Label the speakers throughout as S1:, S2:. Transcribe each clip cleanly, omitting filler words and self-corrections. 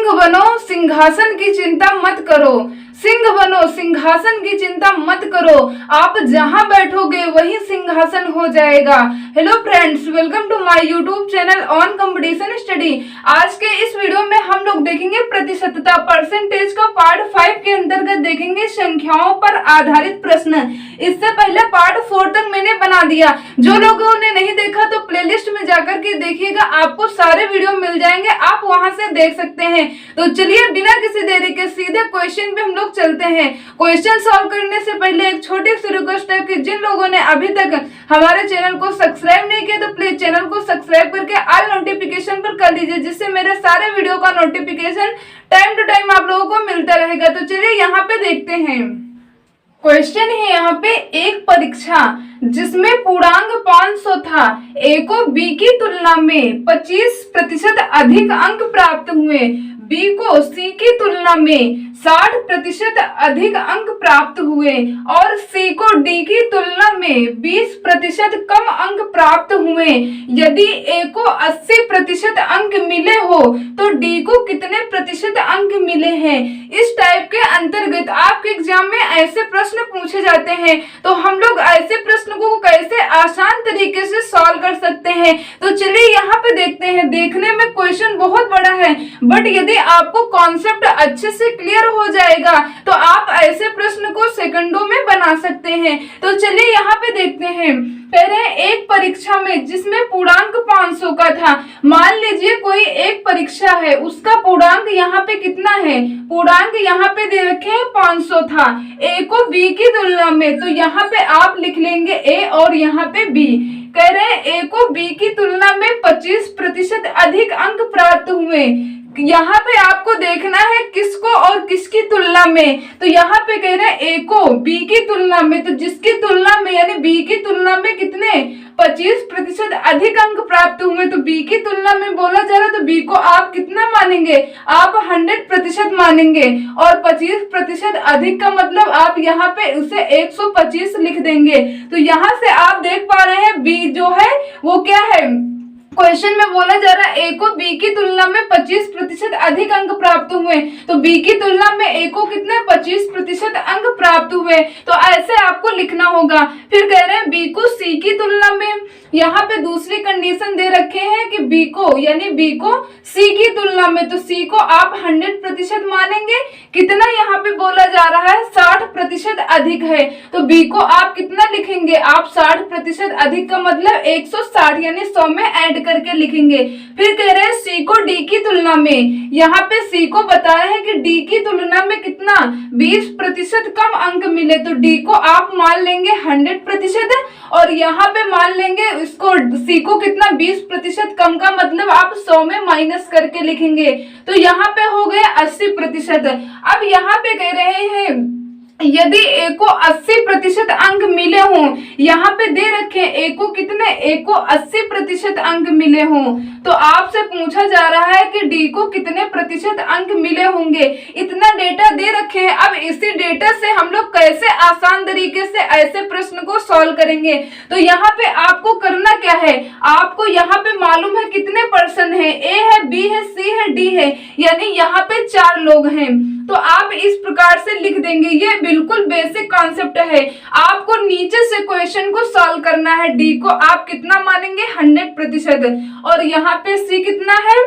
S1: सिंह बनो सिंहासन की चिंता मत करो, सिंह बनो सिंहासन की चिंता मत करो, आप जहां बैठोगे वही सिंहासन हो जाएगा। Hello friends, welcome to my YouTube channel on competition study. आज के इस वीडियो में हम लोग देखेंगे प्रतिशतता परसेंटेज का पार्ट 5 के अंतर्गत देखेंगे संख्याओं पर आधारित प्रश्न। इससे पहले पार्ट 4 तक मैंने बना दिया, जो लोगों ने नहीं देखा तो प्लेलिस्ट में जाकर के देखिएगा, आपको सारे वीडियो मिल जाएंगे, आप वहां से देख सकते हैं। तो चलिए बिना किसी देरी के सीधे क्वेश्चन पे हम लोग चलते हैं। क्वेश्चन सॉल्व करने से पहले एक छोटी सी रिक्वेस्ट है कि जिन लोगों ने अभी तक हमारे चैनल को सब्सक्राइब नहीं किया तो प्लीज चैनल को सब्सक्राइब करके ऑल नोटिफिकेशन पर कर दीजिए, जिससे मेरे सारे वीडियो का नोटिफिकेशन टाइम टू टाइम आप लोगों को मिलता रहेगा। तो चलिए यहाँ पे देखते हैं। क्वेश्चन है यहाँ पे, एक परीक्षा जिसमें पूर्णांक 500 था, ए को बी की तुलना में 25% अधिक अंक प्राप्त हुए, बी को सी की तुलना में 60% अधिक अंक प्राप्त हुए और सी को डी की तुलना में 20% कम अंक प्राप्त हुए। यदि ए को 80% अंक मिले हो तो डी को कितने प्रतिशत अंक मिले हैं? इस टाइप के अंतर्गत आपके एग्जाम में ऐसे प्रश्न पूछे जाते हैं, तो हम लोग ऐसे प्रश्न को कैसे आसान तरीके से सॉल्व कर सकते हैं। तो चलिए यहाँ पे देखते हैं। देखने में क्वेश्चन बहुत बड़ा है, बट यदि आपको कॉन्सेप्ट अच्छे से क्लियर हो जाएगा तो आप ऐसे प्रश्न को सेकंडों में बना सकते हैं। तो चलिए यहाँ पे देखते हैं। पहले एक परीक्षा में जिसमें पूर्णांक 500 का था, मान लीजिए कोई एक परीक्षा है, उसका पूर्णांक यहाँ पे कितना है? पूर्णांक यहाँ पे दे रखे हैं 500 था, ए को बी की तुलना में, तो यहाँ पे आप लिख लेंगे ए और यहाँ पे बी। कह रहे हैं ए को बी की तुलना में 25% अधिक अंक प्राप्त हुए। यहाँ पे आपको देखना है किसको और किसकी तुलना में, तो यहाँ पे कह रहे हैं ए को बी की तुलना में, तो जिसकी तुलना में यानी बी की तुलना में कितने 25% अधिक अंक प्राप्त हुए, तो बी की तुलना में बोला जा रहा है, तो बी को आप कितना मानेंगे? आप 100% मानेंगे। और 25% अधिक का मतलब आप यहाँ पे उसे 125 लिख देंगे। तो यहाँ से आप देख पा रहे हैं बी जो है वो क्या है, क्वेश्चन में बोला जा रहा है ए को बी की तुलना में 25% अधिक अंक प्राप्त हुए, तो बी की तुलना में ए को कितने 25% अंक प्राप्त हुए, तो ऐसे आपको लिखना होगा। फिर कह रहे हैं बी को सी की तुलना में, यहाँ पे दूसरी कंडीशन दे रखे हैं कि बी को यानी बी को सी की तुलना में, तो सी को आप 100% मानेंगे। कितना यहाँ पे बोला जा रहा है 60% अधिक है, तो बी को आप कितना लिखेंगे? आप 60% अधिक का मतलब 160 यानी 100 में ऐड करके लिखेंगे। फिर कह रहे हैं सी को डी की तुलना में, यहाँ पे सी को बताया है कि डी की तुलना में कितना 20% कम अंक मिले, तो डी को आप मान लेंगे 100% और यहाँ पे मान लेंगे इसको सी को कितना 20% कम का मतलब आप 100 में माइनस करके लिखेंगे, तो यहाँ पे हो गया 80%। अब यहाँ पे कह रहे हैं यदि ए को 80% अंक मिले हों, यहाँ पे दे रखे ए को कितने, ए को 80% अंक मिले हों, तो आपसे पूछा जा रहा है कि डी को कितने प्रतिशत अंक मिले होंगे। इतना डेटा दे रखे हैं। अब इसी डेटा से हम लोग कैसे आसान तरीके से ऐसे प्रश्न को सॉल्व करेंगे, तो यहाँ पे आपको करना क्या है, आपको यहाँ पे मालूम है कितने पर्सन है, ए है, बी है, सी है, डी है, यानी यहाँ पे 4 लोग हैं, तो आप इस प्रकार से लिख देंगे। ये बिल्कुल बेसिक कॉन्सेप्ट है, आपको नीचे से क्वेश्चन को सॉल्व करना है। डी को आप कितना मानेंगे 100% और यहाँ पे सी कितना है,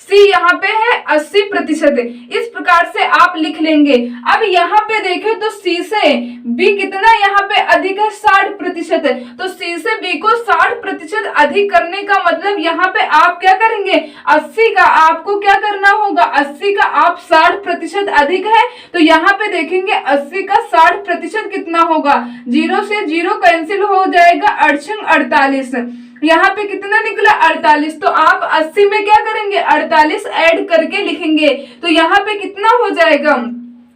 S1: सी यहाँ पे है 80%। इस प्रकार से आप लिख लेंगे। अब यहाँ पे देखें तो सी से बी कितना यहाँ पे अधिक है 60%, तो सी से बी को 60% अधिक करने का मतलब यहाँ पे आप क्या करेंगे 80 का आपको क्या करना होगा, 80 का आप 60% अधिक है, तो यहाँ पे देखेंगे 80 का 60% कितना होगा, 0 से 0 कैंसिल हो जाएगा, 48। यहाँ पे कितना निकला 48, तो आप 80 में क्या करेंगे 48 ऐड करके लिखेंगे, तो यहाँ पे कितना हो जाएगा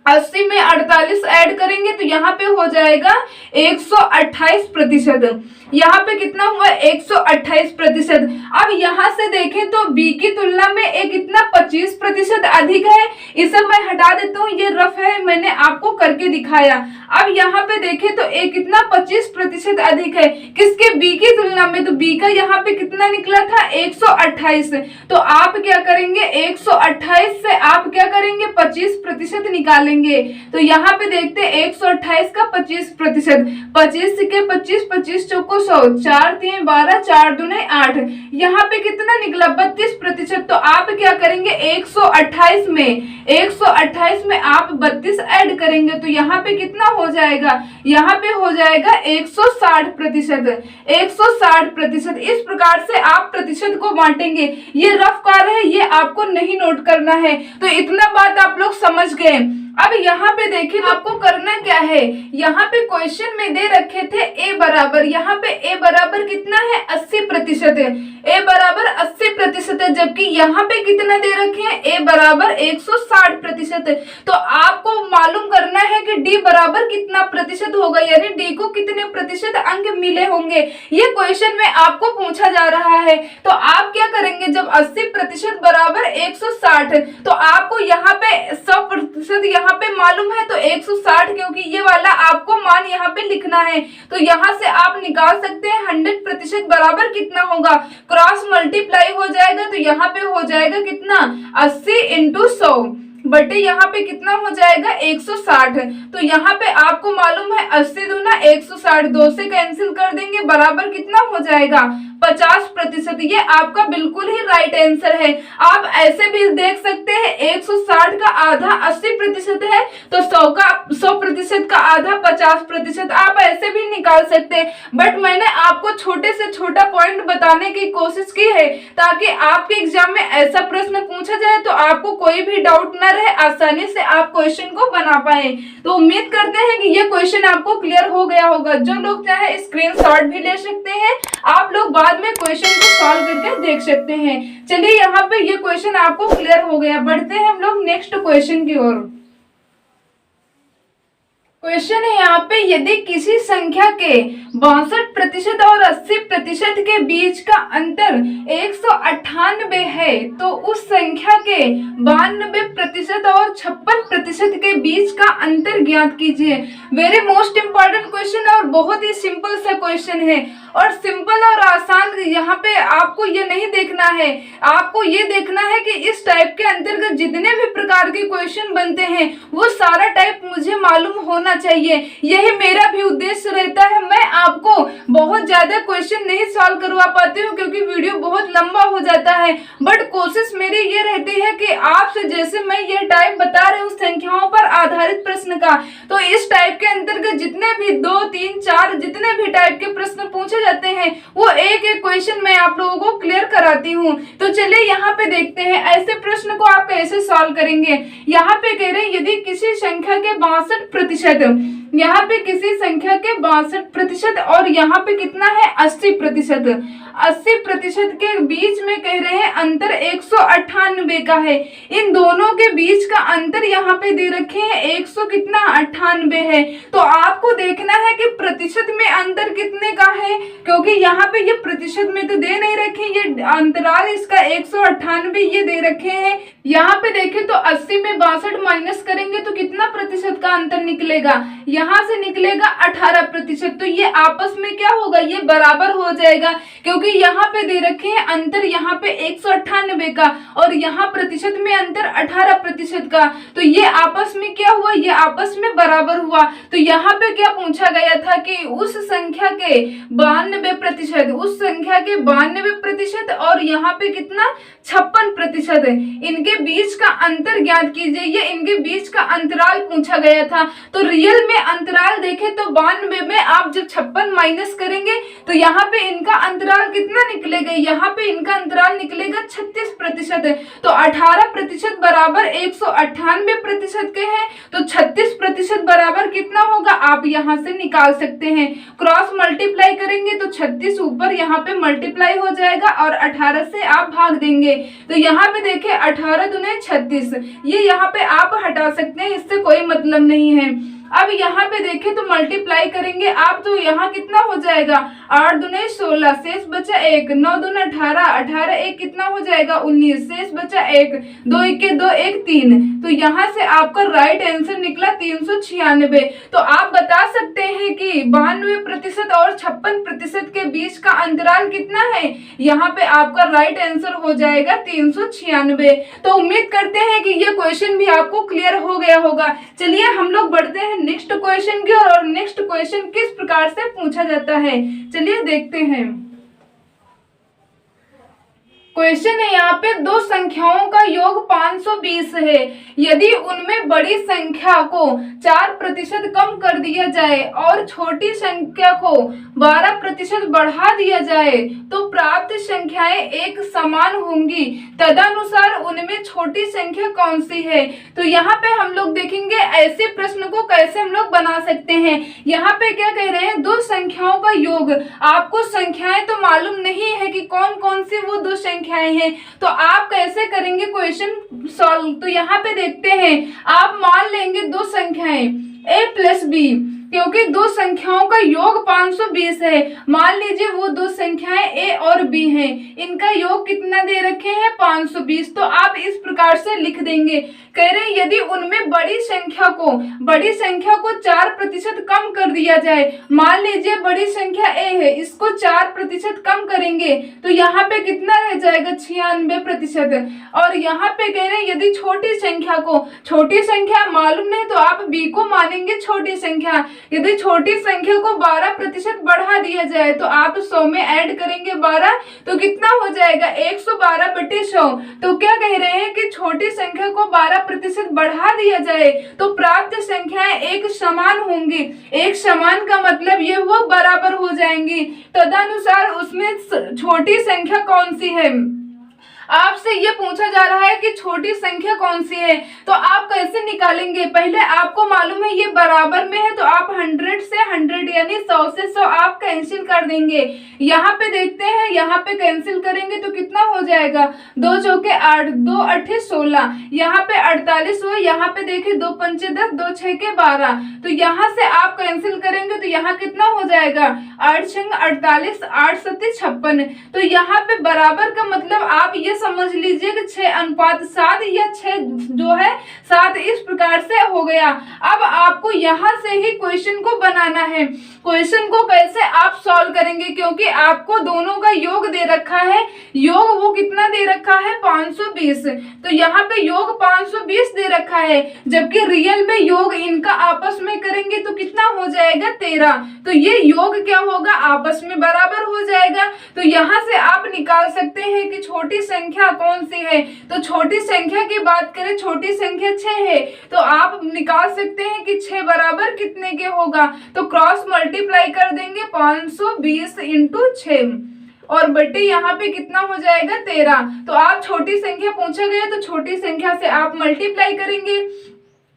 S1: 80 में 48 ऐड करेंगे तो यहाँ पे हो जाएगा 128%। यहाँ पे कितना हुआ 128%। अब यहाँ से देखें तो बी की तुलना में ए कितना 25% अधिक है। इसे मैं हटा देता हूँ, ये रफ है, मैंने आपको करके दिखाया। अब यहाँ पे देखें तो ए कितना 25% अधिक है किसके, बी की तुलना में। तो बी का यहाँ पे कितना निकला था 128। तो आप क्या करेंगे 128 से आप क्या करेंगे 25% निकालेंगे। तो यहाँ पे देखते हैं 128 का 25%, 25 के 25, 25 चौको 100, 4 3 12, 4 दूने 8, यहाँ पे कितना निकला 32%। तो आप क्या करेंगे 128 में आप 32 ऐड करेंगे तो यहाँ पे कितना हो जाएगा, यहाँ पे हो जाएगा 160%। 160%। इस प्रकार से आप प्रतिशत को बांटेंगे। ये रफ कार्य है, ये आपको नहीं नोट करना है। तो इतना बात आप लोग समझ गए। अब यहाँ पे देखिए तो आपको करना क्या है, यहाँ पे क्वेश्चन में दे रखे थे ए बराबर, यहाँ पे ए बराबर कितना है 80% है, ए बराबर 80% है, जबकि यहाँ पे कितना दे रखे हैं ए बराबर 160% है। तो आपको मालूम करना है कि डी बराबर कितना प्रतिशत होगा, यानी डी को कितने प्रतिशत अंक मिले होंगे। ये क्वेश्चन में आपको पूछा जा रहा है। तो आप क्या करेंगे, जब 80% बराबर 160, तो आपको यहाँ पे 100% यहाँ पे मालूम है तो 160, क्योंकि ये वाला आपको मान यहाँ पे लिखना है। तो यहाँ से आप निकाल सकते हैं 100% बराबर कितना होगा, क्रॉस मल्टीप्लाई हो जाएगा। तो यहाँ पे हो जाएगा कितना 80 × 100 बटे यहाँ पे कितना हो जाएगा 160। तो यहाँ पे आपको मालूम है 80 दूना 160, 2 से कैंसिल कर देंगे, बराबर कितना हो जाएगा 50%। ये आपका बिल्कुल ही राइट आंसर है। आप ऐसे भी देख सकते हैं 160 का आधा 80% है, तो 100% का आधा 50%। आप ऐसे भी निकाल सकते हैं, बट मैंने आपको छोटे से छोटा पॉइंट बताने की कोशिश की है ताकि आपके एग्जाम में ऐसा प्रश्न पूछा जाए तो आपको कोई भी डाउट न रहे, आसानी से आप क्वेश्चन को बना पाए। तो उम्मीद करते हैं कि ये क्वेश्चन आपको क्लियर हो गया होगा। जो लोग चाहे स्क्रीनशॉट भी ले सकते हैं, आप लोग बाद में क्वेश्चन को सॉल्व करके देख सकते हैं। चलिए यहाँ पे ये क्वेश्चन आपको क्लियर हो गया। बढ़ते हैं हम लोग नेक्स्ट क्वेश्चन की ओर। क्वेश्चन है यहाँ पे, यदि किसी संख्या के 62% और 80% के बीच का अंतर 198 है तो उस संख्या के 92% और 56% के बीच का अंतर ज्ञात कीजिए। वेरी मोस्ट इंपॉर्टेंट क्वेश्चन और बहुत ही सिंपल सा क्वेश्चन है। और सिंपल और आसान यहाँ पे आपको ये नहीं देखना है, आपको ये देखना है कि इस टाइप के अंतर्गत जितने भी प्रकार के क्वेश्चन बनते हैं वो सारा टाइप मुझे मालूम होना चाहिए। यही मेरा भी उद्देश्य रहता है। मैं आपको बहुत ज्यादा क्वेश्चन नहीं सॉल्व करवा पाती हूँ क्योंकि वीडियो बहुत लंबा हो जाता है, बट कोशिश मेरी ये रहती है कि आपसे जैसे मैं ये टाइप बता रही हूँ संख्याओं पर आधारित प्रश्न का, तो इस टाइप के अंतर्गत जितने भी 2 3 4 जितने भी टाइप के प्रश्न पूछे जाते हैं वो एक एक क्वेश्चन मैं आप लोगों को क्लियर कराती हूँ। तो चलिए यहाँ पे देखते हैं ऐसे प्रश्न को आप कैसे सॉल्व करेंगे। यहाँ पे कह रहे हैं यदि किसी संख्या के 62%, यहाँ पे किसी संख्या के 62% और यहाँ पे कितना है 80%, 80% के बीच में कह रहे हैं अंतर 198 का है। इन दोनों के बीच का अंतर यहाँ पे दे रखे हैं 198 है। तो आपको देखना है कि प्रतिशत में अंतर कितने का है, क्योंकि यहाँ पे ये प्रतिशत में तो दे नहीं रखे, ये अंतराल इसका 198 ये दे रखे हैं। यहाँ पे देखें तो 80 में 62 माइनस करेंगे तो कितना प्रतिशत का अंतर निकलेगा, यहाँ से निकलेगा 18%। तो ये आपस में क्या होगा, ये बराबर हो जाएगा, क्योंकि यहाँ पे दे रखे हैं अंतर यहाँ पे 198 का और यहाँ प्रतिशत में अंतर 18% का। तो ये आपस में क्या हुआ, ये आपस में बराबर हुआ। तो यहाँ पे क्या पूछा गया था कि उस संख्या के 92%, उस संख्या के 92% और यहाँ पे कितना 56% है, इनके बीच का अंतर ज्ञात कीजिए। ये इनके बीच का अंतराल पूछा गया था। तो रियल में अंतराल देखें तो 92 में आप जब 56 माइनस करेंगे तो यहाँ पे इनका अंतराल कितना निकलेगा, यहाँ पे इनका अंतराल निकलेगा 36%। तो 18% बराबर 198% के हैं, तो 36% बराबर कितना होगा आप यहाँ से निकाल सकते हैं। क्रॉस मल्टीप्लाई करेंगे तो 36 ऊपर यहाँ पे मल्टीप्लाई हो जाएगा और 18 से आप भाग देंगे। तो यहाँ पे देखिए 18 दूने 36, ये यहाँ पे आप हटा सकते हैं, इससे कोई मतलब नहीं है। अब यहाँ पे देखें तो मल्टीप्लाई करेंगे आप तो यहाँ कितना हो जाएगा 8 दूने 16, शेष बचा 1, 9 दूने 18, 18 एक कितना हो जाएगा 19, शेष बचा 1, 2 1 2 1 3। तो यहाँ से आपका राइट आंसर निकला 396। तो आप बता सकते हैं कि 92% और 56% के बीच का अंतराल कितना है। यहाँ पे आपका राइट आंसर हो जाएगा 396। तो उम्मीद करते हैं कि ये क्वेश्चन भी आपको क्लियर हो गया होगा। चलिए हम लोग बढ़ते हैं नेक्स्ट क्वेश्चन की ओर, और नेक्स्ट क्वेश्चन किस प्रकार से पूछा जाता है चलिए देखते हैं। क्वेश्चन है यहाँ पे दो संख्याओं का योग 520 है। यदि उनमें बड़ी संख्या को 4% कम कर दिया जाए और छोटी संख्या को 12% बढ़ा दिया जाए तो प्राप्त संख्याएं एक समान होंगी। तदनुसार उनमें छोटी संख्या कौन सी है। तो यहाँ पे हम लोग देखेंगे ऐसे प्रश्न को कैसे हम लोग बना सकते हैं। यहाँ पे क्या कह रहे हैं, दो संख्याओं का योग। आपको संख्याएं तो मालूम नहीं है कि कौन कौन सी वो दो संख्याएं हैं, तो आप कैसे करेंगे क्वेश्चन सॉल्व। तो यहाँ पे देखते हैं, आप मान लेंगे दो संख्याएं a प्लस बी, क्योंकि दो संख्याओं का योग 520 है। मान लीजिए वो दो संख्याएं a और b हैं, इनका योग कितना दे रखे हैं 520। तो आप इस प्रकार से लिख देंगे, कह रहे हैं यदि उनमें बड़ी संख्या को 4% कम कर दिया जाए। मान लीजिए बड़ी संख्या a है, इसको 4% कम करेंगे तो यहाँ पे कितना रह जाएगा 96%। और यहाँ पे कह रहे हैं यदि छोटी संख्या मालूम नहीं तो आप b को मानेंगे छोटी संख्या। यदि छोटी संख्या को 12% बढ़ा दिया जाए तो आप 100 में ऐड करेंगे 12, तो कितना हो जाएगा 112/100। तो क्या कह रहे हैं कि छोटी संख्या को 12% बढ़ा दिया जाए तो प्राप्त संख्याएं एक समान होंगी। एक समान का मतलब ये वो बराबर हो जाएंगी। तदनुसार उसमें छोटी संख्या कौन सी है। आपसे ये पूछा जा रहा है कि छोटी संख्या कौन सी है, तो आप कैसे निकालेंगे। पहले आपको मालूम है ये बराबर में है, तो आप 100 से 100 यानी 100 से 100 आप कैंसिल कर देंगे। यहाँ पे देखते हैं, यहाँ पे कैंसिल करेंगे तो कितना हो जाएगा 2 चौके 8, 2 8 16, यहाँ पे 48 हुआ। यहाँ पे देखिए 2 पंचे 10, 2 6 12। तो यहाँ से आप कैंसिल करेंगे तो यहाँ कितना हो जाएगा 8 6 48, 8 7 56। तो यहाँ पे बराबर का मतलब आप ये समझ लीजिए कि 6:7 या 6 जो है 7 इस प्रकार से हो गया। अब आपको यहाँ से ही क्वेश्चन को बनाना है। क्वेश्चन को कैसे आप सॉल्व करेंगे, क्योंकि आपको दोनों का योग दे रखा है। योग वो कितना दे रखा है 520, तो यहाँ पे योग 520 दे रखा है, जबकि रियल में योग इनका आपस में करेंगे तो कितना हो जाएगा 13। तो ये योग क्या होगा आपस में बराबर हो जाएगा। तो यहाँ से आप निकाल सकते हैं कि छोटी संख्या कौन सी है। तो छोटी संख्या की बात करें, छोटी संख्या 6 है, तो आप निकाल सकते हैं कि 6 बराबर कितने के होगा। तो क्रॉस मल्टीप्लाई कर देंगे 520 × 6 और बटे यहाँ पे कितना हो जाएगा 13। तो आप छोटी संख्या पूछा गया तो छोटी संख्या से आप मल्टीप्लाई करेंगे।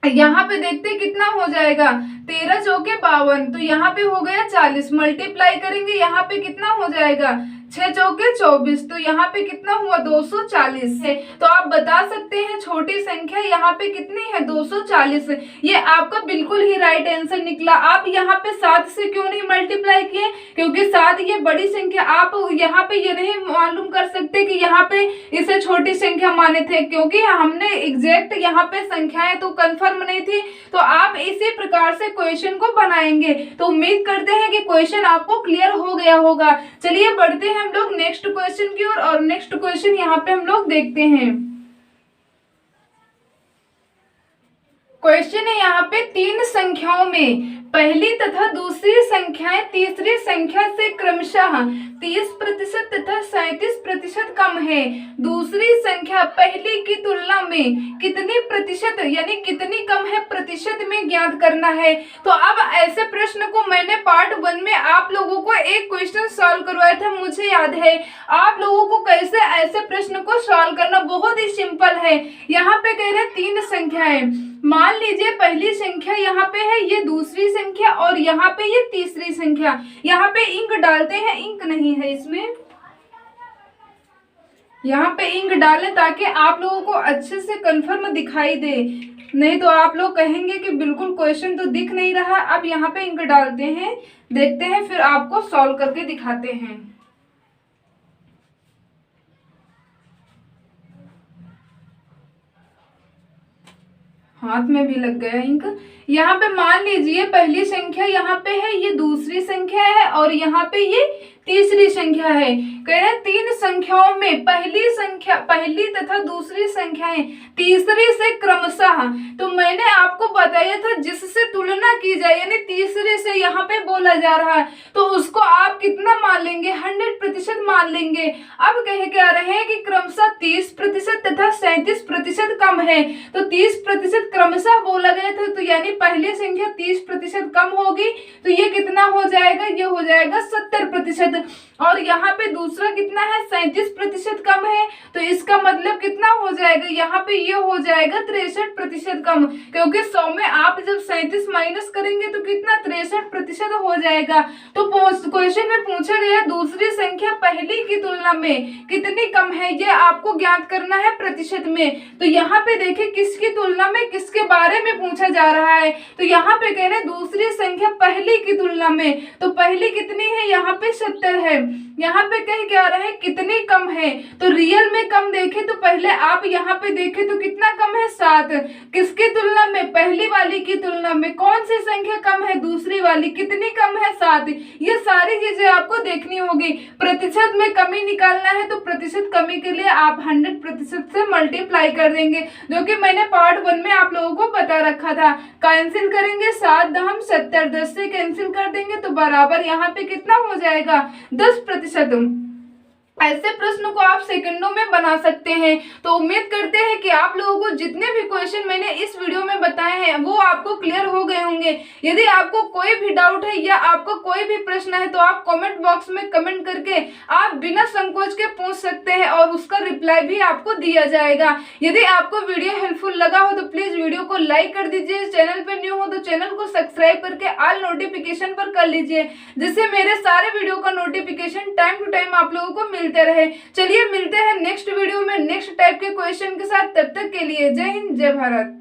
S1: यहाँ पे देखते कितना हो जाएगा 13 चौके 52, तो यहाँ पे हो गया 40। मल्टीप्लाई करेंगे यहाँ पे कितना हो जाएगा 6 चौके 24, तो यहाँ पे कितना हुआ 240 है। तो आप बता सकते हैं छोटी संख्या यहाँ पे कितनी है 240। ये आपका बिल्कुल ही राइट आंसर निकला। आप यहाँ पे 7 से क्यों नहीं मल्टीप्लाई किए, क्योंकि 7 ये बड़ी संख्या। आप यहाँ पे ये नहीं मालूम कर सकते कि यहाँ पे इसे छोटी संख्या माने थे, क्योंकि हमने एग्जैक्ट यहाँ पे संख्याएं तो कंफर्म नहीं थी। तो आप इसी प्रकार से क्वेश्चन को बनाएंगे। तो उम्मीद करते हैं कि क्वेश्चन आपको क्लियर हो गया होगा। चलिए बढ़ते हैं हम लोग नेक्स्ट क्वेश्चन की ओर, और नेक्स्ट क्वेश्चन यहाँ पे हम लोग देखते हैं। क्वेश्चन है यहाँ पे 3 संख्याओं में पहली तथा दूसरी संख्याएं तीसरी संख्या से क्रमशः 30% तथा 37% कम है। दूसरी संख्या पहली की तुलना में कितनी प्रतिशत यानी कितनी कम है प्रतिशत में ज्ञात करना है। तो अब ऐसे प्रश्न को मैंने पार्ट 1 में आप लोगों को एक क्वेश्चन सॉल्व करवाया था, मुझे याद है। आप लोगों को कैसे ऐसे प्रश्न को सॉल्व करना बहुत ही सिंपल है। यहाँ पे कह रहे 3 संख्याएं, मान लीजिए पहली संख्या यहाँ पे है, ये दूसरी संख्या और यहाँ पे ये तीसरी संख्या। यहाँ पे इंक डालते हैं, इंक नहीं है इसमें, यहाँ पे इंक डालें ताकि आप लोगों को अच्छे से कंफर्म दिखाई दे। नहीं तो आप लोग कहेंगे कि बिल्कुल क्वेश्चन तो दिख नहीं रहा। अब यहाँ पे इंक डालते हैं, देखते हैं, फिर आपको सॉल्व करके दिखाते हैं। हाथ में भी लग गया इंक। यहाँ पे मान लीजिए पहली संख्या यहाँ पे है, ये दूसरी संख्या है और यहाँ पे ये तीसरी संख्या है। कह रहे तीन संख्याओं में पहली तथा दूसरी संख्याएं तीसरी से क्रमशः, तो मैंने आपको बताया था जिससे तुलना की जाए, यानी तीसरे से यहाँ पे बोला जा रहा है, तो उसको आप कितना मान लेंगे? 100% मान लेंगे। अब कह क्या रहे हैं कि क्रमशः 30% तथा 37% कम है, तो 30% क्रमशः बोला गया था, तो यानी पहली संख्या 30% कम होगी, तो ये कितना हो जाएगा? ये हो जाएगा 70%। और यहाँ पे दूसरा कितना है? 37% कम है, तो इसका मतलब कितना हो जाएगा? यहाँ पे ये हो जाएगा 63% कम, क्योंकि 100 में आप जब 37 माइनस करेंगे तो कितना? 63% हो जाएगा। तो क्वेश्चन में पूछा गया दूसरी संख्या पहली की तुलना में कितनी कम है, ये आपको ज्ञात करना है प्रतिशत में। तो यहाँ पे देखिए किसकी तुलना में, किसके बारे में पूछा जा रहा है, तो यहाँ पे कह रहे हैं दूसरी संख्या पहली की तुलना में, तो पहली कितनी है? यहाँ पे 70 है। यहाँ पे कह क्या रहे हैं कितनी कम है, तो रियल में कम देखे तो पहले आप यहाँ पे देखे तो कितना कम है? 7। किसकी तुलना में? पहली वाली की तुलना में। कौन सी संख्या कम है? दूसरी वाली। कितनी कम है? 7। ये सारी चीजें आपको देखनी होगी। प्रतिशत में कमी निकालना है तो प्रतिशत कमी के लिए आप 100% से मल्टीप्लाई कर देंगे, जो कि मैंने पार्ट 1 में आप लोगों को बता रखा था। कैंसिल करेंगे 7 दहम 70, 10 से कैंसिल कर देंगे तो बराबर यहाँ पे कितना हो जाएगा? 10%। ऐसे प्रश्न को आप सेकंडों में बना सकते हैं। तो उम्मीद करते हैं कि आप लोगों को जितने भी क्वेश्चन मैंने इस वीडियो में बताए हैं वो आपको क्लियर हो गए होंगे। यदि आपको कोई भी डाउट है या आपको कोई भी प्रश्न है तो आप कमेंट बॉक्स में कमेंट करके आप बिना संकोच के पूछ सकते हैं और उसका रिप्लाई भी आपको दिया जाएगा। यदि आपको वीडियो हेल्पफुल लगा हो तो प्लीज वीडियो को लाइक कर दीजिए। चैनल पर न्यू हो तो चैनल को सब्सक्राइब करके ऑल नोटिफिकेशन पर कर लीजिए, जिससे मेरे सारे वीडियो का नोटिफिकेशन टाइम टू टाइम आप लोगों को मिलते रहे। चलिए मिलते हैं नेक्स्ट वीडियो में नेक्स्ट टाइप के क्वेश्चन के साथ। तब तक के लिए जय हिंद, जय भारत।